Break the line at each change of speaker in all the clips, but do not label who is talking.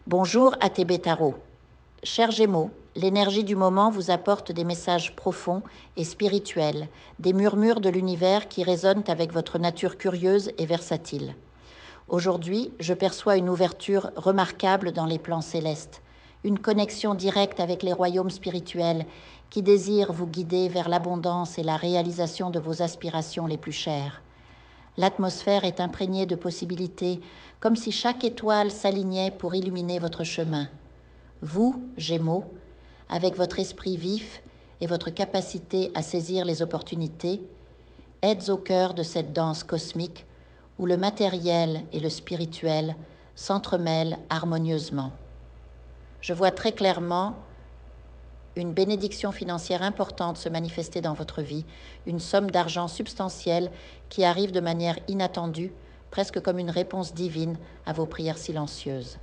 Bonjour ATB Tarot. Chers Gémeaux, l'énergie du moment vous apporte des messages profonds et spirituels, des murmures de l'univers qui résonnent avec votre nature curieuse et versatile. Aujourd'hui, je perçois une ouverture remarquable dans les plans célestes, une connexion directe avec les royaumes spirituels qui désirent vous guider vers l'abondance et la réalisation de vos aspirations les plus chères. L'atmosphère est imprégnée de possibilités, comme si chaque étoile s'alignait pour illuminer votre chemin. Vous, Gémeaux, avec votre esprit vif et votre capacité à saisir les opportunités, êtes au cœur de cette danse cosmique où le matériel et le spirituel s'entremêlent harmonieusement. Je vois très clairement une bénédiction financière importante se manifester dans votre vie, une somme d'argent substantielle qui arrive de manière inattendue, presque comme une réponse divine à vos prières silencieuses.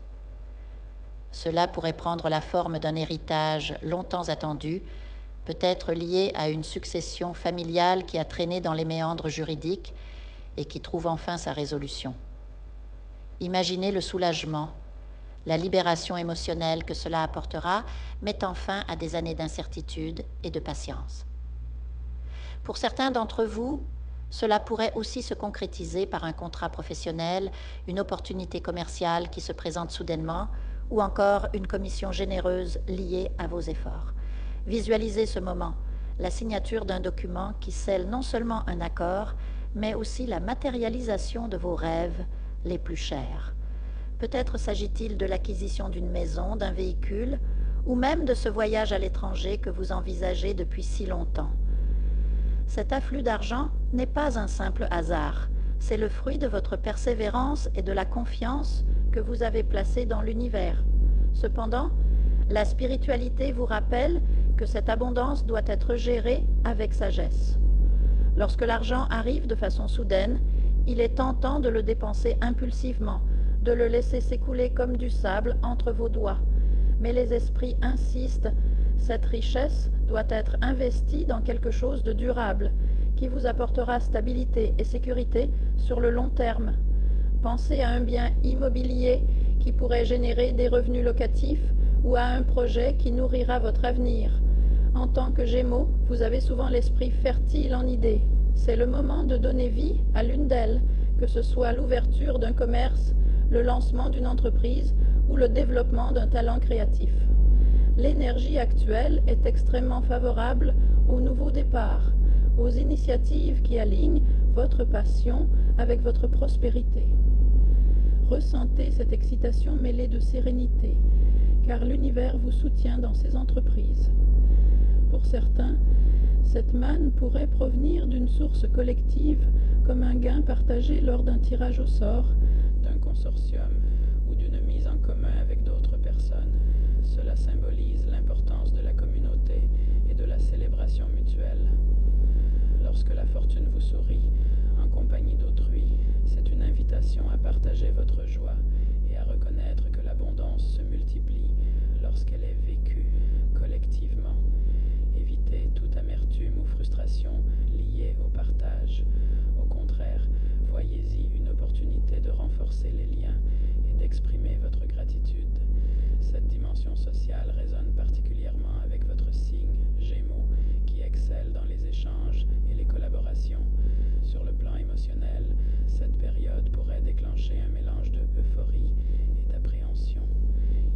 Cela pourrait prendre la forme d'un héritage longtemps attendu, peut-être lié à une succession familiale qui a traîné dans les méandres juridiques et qui trouve enfin sa résolution. Imaginez le soulagement, la libération émotionnelle que cela apportera, mettant fin à des années d'incertitude et de patience. Pour certains d'entre vous, cela pourrait aussi se concrétiser par un contrat professionnel, une opportunité commerciale qui se présente soudainement, ou encore une commission généreuse liée à vos efforts. Visualisez ce moment, la signature d'un document qui scelle non seulement un accord, mais aussi la matérialisation de vos rêves les plus chers. Peut-être s'agit-il de l'acquisition d'une maison, d'un véhicule, ou même de ce voyage à l'étranger que vous envisagez depuis si longtemps. Cet afflux d'argent n'est pas un simple hasard, c'est le fruit de votre persévérance et de la confiance que vous avez placée dans l'univers. Cependant, la spiritualité vous rappelle que cette abondance doit être gérée avec sagesse. Lorsque l'argent arrive de façon soudaine, il est tentant de le dépenser impulsivement, de le laisser s'écouler comme du sable entre vos doigts. Mais les esprits insistent, cette richesse doit être investie dans quelque chose de durable, qui vous apportera stabilité et sécurité sur le long terme. Pensez à un bien immobilier qui pourrait générer des revenus locatifs ou à un projet qui nourrira votre avenir. En tant que Gémeaux, vous avez souvent l'esprit fertile en idées. C'est le moment de donner vie à l'une d'elles, que ce soit l'ouverture d'un commerce, le lancement d'une entreprise ou le développement d'un talent créatif. L'énergie actuelle est extrêmement favorable au nouveau départ, aux initiatives qui alignent votre passion avec votre prospérité. Ressentez cette excitation mêlée de sérénité, car l'univers vous soutient dans ces entreprises. Pour certains, cette manne pourrait provenir d'une source collective, comme un gain partagé lors d'un tirage au sort, d'un consortium ou d'une mise en commun avec d'autres personnes. Cela symbolise l'importance de la communauté et de la célébration mutuelle. Lorsque la fortune vous sourit, en compagnie d'autrui, c'est une invitation à partager votre joie et à reconnaître que l'abondance se multiplie lorsqu'elle est vécue collectivement. Évitez toute amertume ou frustration liée au partage. Au contraire, voyez-y une opportunité de renforcer les liens et d'exprimer votre gratitude. Cette dimension sociale résonne particulièrement avec votre signe, Gémeaux, qui excelle dans les échanges et les collaborations. Sur le plan émotionnel, cette période pourrait déclencher un mélange de euphorie et d'appréhension.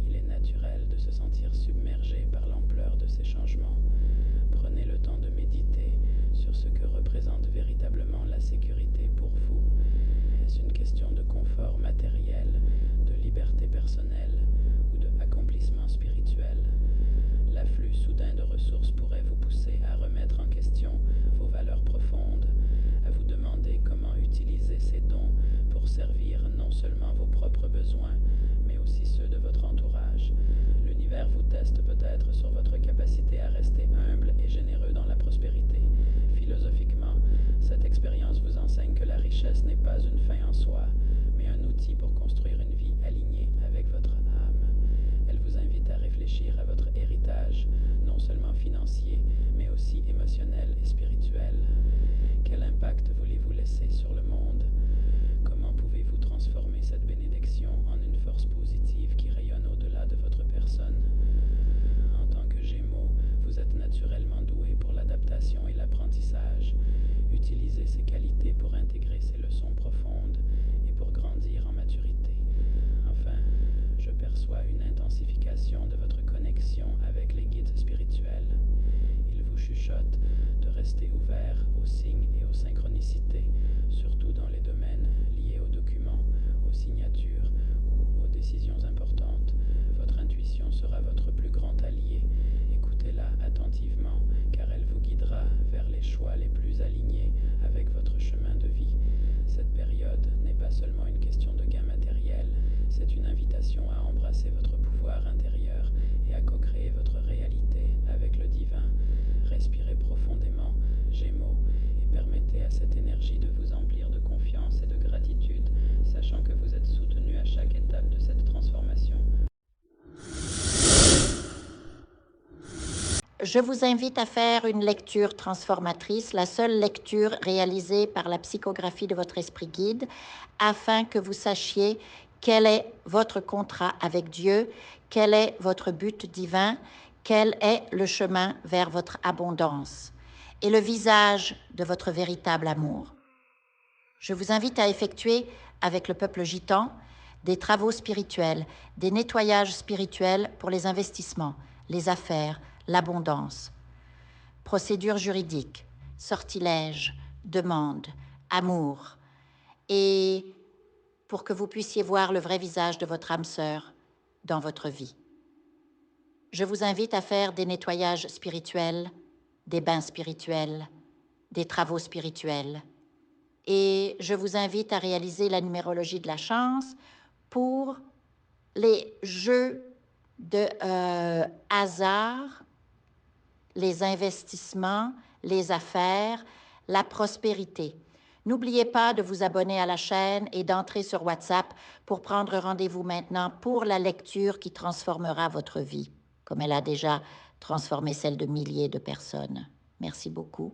Il est naturel de se sentir submergé par l'ampleur de ces changements. Prenez le temps de méditer sur ce que représente véritablement la sécurité pour vous. Est-ce une question de confort matériel, de liberté personnelle ou de accomplissement spirituel? L'afflux soudain de ressources pourrait vous pousser à remettre en question vos valeurs profondes, à vous demander comment utiliser ces dons pour servir non seulement vos propres besoins, mais aussi ceux de votre entourage. L'univers vous teste peut-être sur votre capacité à rester humble et généreux dans la prospérité. Philosophiquement, cette expérience vous enseigne que la richesse n'est pas une fin en soi, mais un outil pour construire une vie alignée avec votre âme. Elle vous invite à réfléchir à votre héritage, non seulement financier, mais aussi émotionnel et spirituel. Quel impact voulez-vous laisser sur le monde? Comment pouvez-vous transformer cette bénédiction en une force positive qui rayonne au-delà
l'activation de votre connexion avec les guides spirituels. Ils vous chuchotent de rester ouvert aux signes et aux synchronicités, surtout dans les domaines liés aux documents, aux signatures ou aux décisions importantes. Votre intuition sera votre plus grand allié. Écoutez-la attentivement, car elle vous guidera vers les choix les plus alignés avec votre chemin de vie. Cette période n'est pas seulement une question de gain matériel, c'est une invitation à embrasser votre pouvoir intérieur et à co-créer votre réalité avec le divin. Respirez profondément, Gémeaux, et permettez à cette énergie de vous emplir de confiance et de gratitude, sachant que vous êtes soutenu à chaque étape de cette transformation.
Je vous invite à faire une lecture transformatrice, la seule lecture réalisée par la psychographie de votre esprit guide, afin que vous sachiez quel est votre contrat avec Dieu, quel est votre but divin, quel est le chemin vers votre abondance et le visage de votre véritable amour. Je vous invite à effectuer avec le peuple gitan des travaux spirituels, des nettoyages spirituels pour les investissements, les affaires, l'abondance. Procédure juridique, sortilège, demande, amour. Et pour que vous puissiez voir le vrai visage de votre âme sœur dans votre vie. Je vous invite à faire des nettoyages spirituels, des bains spirituels, des travaux spirituels. Et je vous invite à réaliser la numérologie de la chance pour les jeux de hasard, les investissements, les affaires, la prospérité. N'oubliez pas de vous abonner à la chaîne et d'entrer sur WhatsApp pour prendre rendez-vous maintenant pour la lecture qui transformera votre vie, comme elle a déjà transformé celle de milliers de personnes. Merci beaucoup.